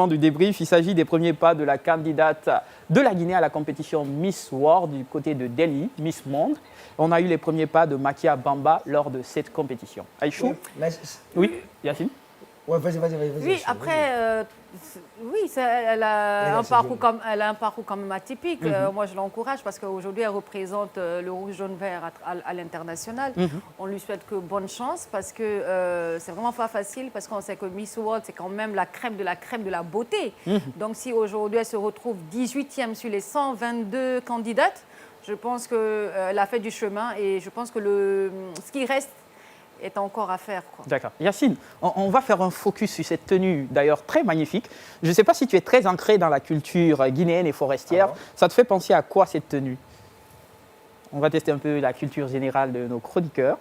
Du débrief, il s'agit des premiers pas de la candidate de la Guinée à la compétition Miss World du côté de Delhi, Miss Monde. On a eu les premiers pas de Makia Bamba lors de cette compétition. Aïchou? Oui, Yacine? Ouais, vas-y. Oui, après, oui, elle a un parcours quand même atypique. Moi, je l'encourage parce qu'aujourd'hui, elle représente le rouge, jaune, vert à l'international. On lui souhaite que bonne chance parce que c'est vraiment pas facile parce qu'on sait que Miss World, c'est quand même la crème de la beauté. Donc, si aujourd'hui, elle se retrouve 18e sur les 122 candidates, je pense qu'elle a fait du chemin et je pense que ce qui reste est encore à faire. D'accord. Yacine, on va faire un focus sur cette tenue, d'ailleurs très magnifique. Je ne sais pas si tu es très ancré dans la culture guinéenne et forestière. Alors, ça te fait penser à quoi cette tenue? On va tester un peu la culture générale de nos chroniqueurs.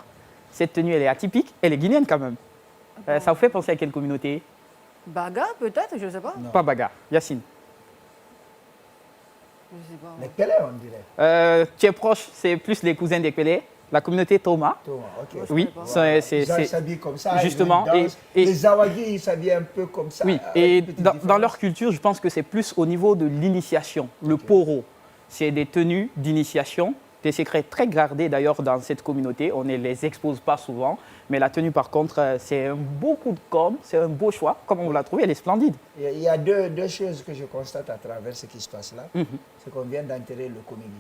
Cette tenue, elle est atypique, elle est guinéenne quand même. Ça vous fait penser à quelle communauté? Baga, peut-être, je ne sais pas. Non. Pas Baga. Yacine? Je ne sais pas. Les Pelé, on dirait. Tu es proche, c'est plus les cousins des Pelé. La communauté Toma. Ok. Oui, ils s'habillent comme ça. Justement. Les Zawadi, ils s'habillent un peu comme ça. Oui, et dans leur culture, je pense que c'est plus au niveau de l'initiation. Le poro, c'est des tenues d'initiation, des secrets très gardés d'ailleurs dans cette communauté. On ne les expose pas souvent. Mais la tenue, par contre, c'est un beau coup de com', c'est un beau choix. Comme on l'a trouvé, elle est splendide. Il y a deux choses que je constate à travers ce qui se passe là. C'est qu'on vient d'enterrer le Komigi.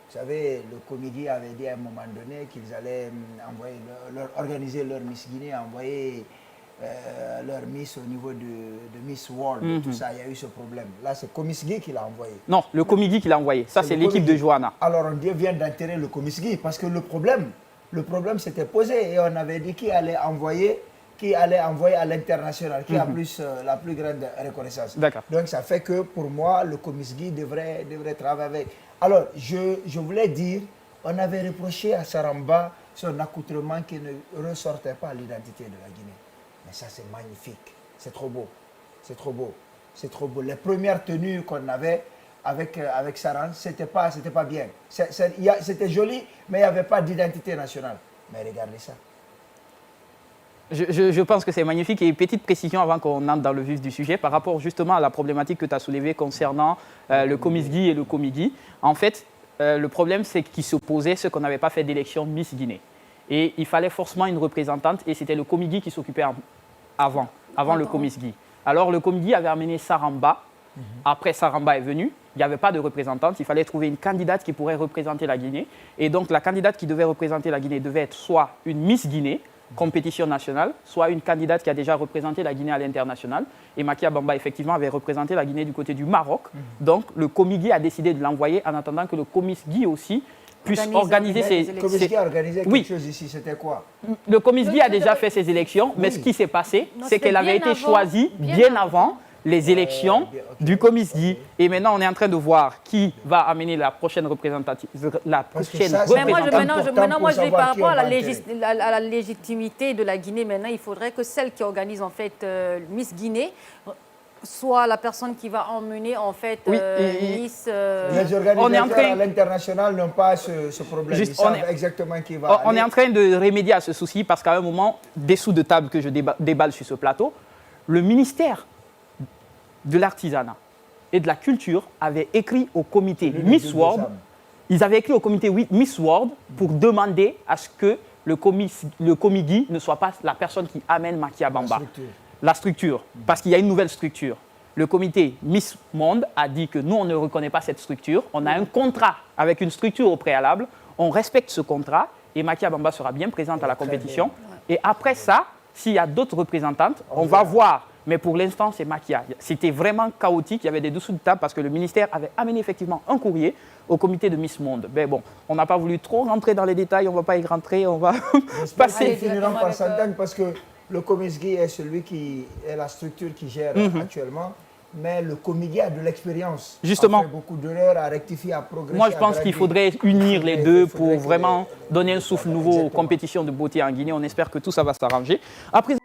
Vous savez, le Komigi avait dit à un moment donné qu'ils allaient organiser leur Miss Guinée, envoyer leur Miss au niveau de Miss World, tout ça. Il y a eu ce problème. Là, c'est Komisgi qui l'a envoyé. Non, le Komigi qui l'a envoyé. Ça, c'est l'équipe de Johanna. Alors, on vient d'enterrer le Komisgi parce que le problème s'était posé et on avait dit qui allait envoyer à l'international, qui a la plus grande reconnaissance. Donc, ça fait que pour moi, le Komisgi devrait travailler avec. Alors, je voulais dire, on avait reproché à Saramba son accoutrement qui ne ressortait pas l'identité de la Guinée. Mais ça, c'est magnifique. C'est trop beau. C'est trop beau. C'est trop beau. Les premières tenues qu'on avait avec Saran, c'était pas bien. C'était joli, mais il n'y avait pas d'identité nationale. Mais regardez ça. Je pense que c'est magnifique. Et petite précision avant qu'on entre dans le vif du sujet, par rapport justement à la problématique que tu as soulevée concernant le Komisgi et le Komigi. En fait, le problème, c'est qu'il se posait ce qu'on n'avait pas fait d'élection Miss Guinée. Et il fallait forcément une représentante et c'était le Komigi qui s'occupait avant le Komisgi. Alors le Komigi avait amené Saramba. Après, Saramba est venu. Il n'y avait pas de représentante. Il fallait trouver une candidate qui pourrait représenter la Guinée. Et donc, la candidate qui devait représenter la Guinée devait être soit une Miss Guinée, compétition nationale, soit une candidate qui a déjà représenté la Guinée à l'international. Et Makia Bamba, effectivement, avait représenté la Guinée du côté du Maroc. Donc, le Komigi a décidé de l'envoyer en attendant que le Komisgi aussi puisse organiser ses élections. Le Komisgi a organisé quelque chose ici, c'était quoi? Le Komisgi a déjà fait ses élections, mais ce qui s'est passé, c'est qu'elle avait été choisie bien avant les élections du Komisgi. Et maintenant, on est en train de voir qui va amener la prochaine représentative. Maintenant, moi, je dis par rapport à la légitimité de la Guinée, maintenant, il faudrait que celle qui organise, en fait, Miss Guinée soit la personne qui va emmener, en fait, Miss... Les organisateurs à l'international n'ont pas ce problème. Ils savent exactement qui va On est en train de remédier à ce souci parce qu'à un moment, dessous de table que je déballe sur ce plateau, le ministère de l'artisanat et de la culture avait écrit au comité Miss World. Ils avaient écrit au comité Miss World pour demander à ce que le Komigi ne soit pas la personne qui amène Makia Bamba. La structure. Parce qu'il y a une nouvelle structure. Le comité Miss Monde a dit que nous, on ne reconnaît pas cette structure. On a un contrat avec une structure au préalable. On respecte ce contrat et Makia Bamba sera bien présente à la compétition. Et après ça, s'il y a d'autres représentantes, on va voir. Mais pour l'instant, c'est Makia. C'était vraiment chaotique. Il y avait des dessous de table parce que le ministère avait amené effectivement un courrier au comité de Miss Monde. Mais bon, on n'a pas voulu trop rentrer dans les détails. On ne va pas y rentrer. On va passer. Ils finiront par s'entendre parce que le Komisgi est celui qui est la structure qui gère actuellement. Mais le Komigi a de l'expérience. Justement. A fait beaucoup d'erreurs, a rectifié, a progressé. Moi, je pense qu'il faudrait unir les deux pour vraiment donner un souffle nouveau aux compétitions de beauté en Guinée. On espère que tout ça va s'arranger. Après